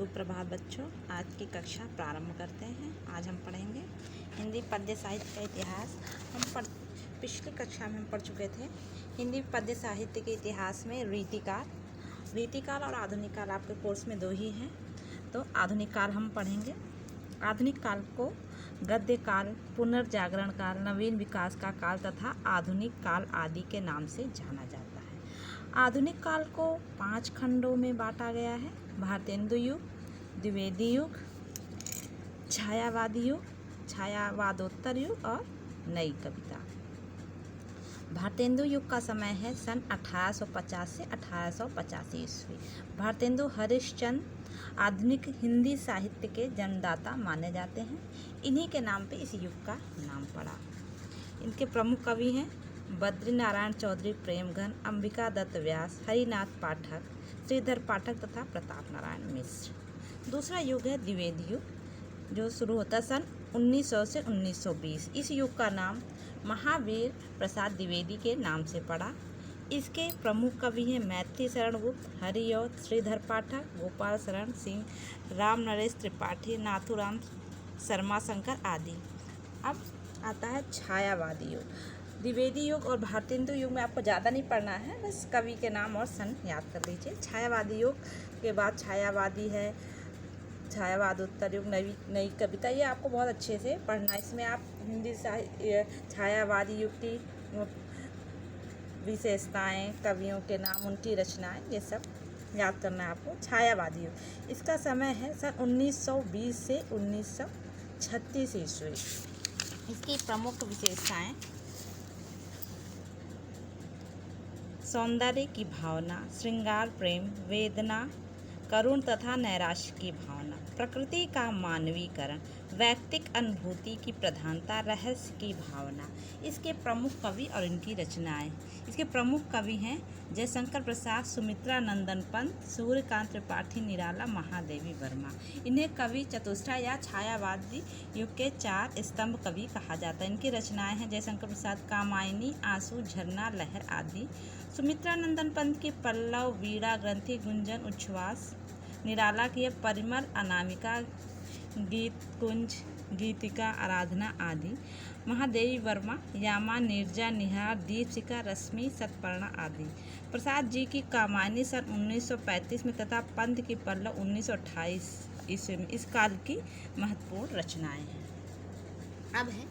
सुप्रभात बच्चों, आज की कक्षा प्रारंभ करते हैं। आज हम पढ़ेंगे हिंदी पद्य साहित्य का इतिहास। पिछली कक्षा में हम पढ़ चुके थे हिंदी पद्य साहित्य के इतिहास में रीतिकाल और आधुनिक काल। आपके कोर्स में दो ही हैं, तो आधुनिक काल हम पढ़ेंगे। आधुनिक काल को गद्य काल, पुनर्जागरण काल, नवीन विकास का काल तथा आधुनिक काल आदि के नाम से जाना जाता है। आधुनिक काल को 5 खंडों में बांटा गया है: भारतेंदु युग, द्विवेदी युग, छायावादी युग, छायावादोत्तर युग और नई कविता। भारतेंदु युग का समय है सन 1850 से 1885 ईस्वी। भारतेंदु हरिश्चंद्र आधुनिक हिंदी साहित्य के जन्मदाता माने जाते हैं। इन्हीं के नाम पे इस युग का नाम पड़ा। इनके प्रमुख कवि हैं बद्रीनारायण चौधरी प्रेमघन, अंबिका दत्त व्यास, हरिनाथ पाठक, श्रीधर पाठक तथा प्रताप नारायण मिश्र। दूसरा युग है द्विवेदी युग, जो शुरू होता है सन 1900 से 1920। इस युग का नाम महावीर प्रसाद द्विवेदी के नाम से पड़ा। इसके प्रमुख कवि हैं मैथिली शरण गुप्त, हरिऔध, श्रीधर पाठक, गोपाल शरण सिंह, राम नरेश त्रिपाठी, नाथूराम शर्मा शंकर आदि। अब आता है छायावादी युग। द्विवेदी युग और भारतेंदु युग में आपको ज़्यादा नहीं पढ़ना है, बस कवि के नाम और सन याद कर लीजिए। छायावादी युग के बाद छायावादी है, छायावादोत्तर युग, नई कविता। ये आपको बहुत अच्छे से पढ़ना है। इसमें आप हिंदी साहित्य छायावादी युग की विशेषताएं, कवियों के नाम, उनकी रचनाएं, ये सब याद करना है आपको। छायावादी युग, इसका समय है सन 1920 से 1936 ईस्वी। इसकी प्रमुख विशेषताएं: सौंदर्य की भावना, श्रृंगार, प्रेम, वेदना, करुण तथा नैराश्य की भावना, प्रकृति का मानवीकरण, वैयक्तिक अनुभूति की प्रधानता, रहस्य की भावना। इसके प्रमुख कवि और इनकी रचनाएं। इसके प्रमुख कवि हैं जयशंकर प्रसाद, सुमित्रा नंदन पंत, सूर्यकांत त्रिपाठी, निराला, महादेवी वर्मा। इन्हें कवि चतुष्टय या छायावादी युग के 4 स्तंभ कवि कहा जाता है। इनकी रचनाएं हैं जयशंकर प्रसाद कामायनी, आंसू, झरना, लहर आदि। सुमित्रा नंदन पंत की पल्लव, वीणा, ग्रंथि, गुंजन, उच्छ्वास। निराला की परिमल, अनामिका, गीत कुंज, गीतिका, आराधना आदि। महादेवी वर्मा यामा, नीरजा, निहार, दीपशिखा, रश्मि, सतपर्णा आदि। प्रसाद जी की कामायनी सन 1935 में तथा पंत की पल्लव 1928 ईस्वी में। इस काल की महत्वपूर्ण रचनाएं हैं। अब है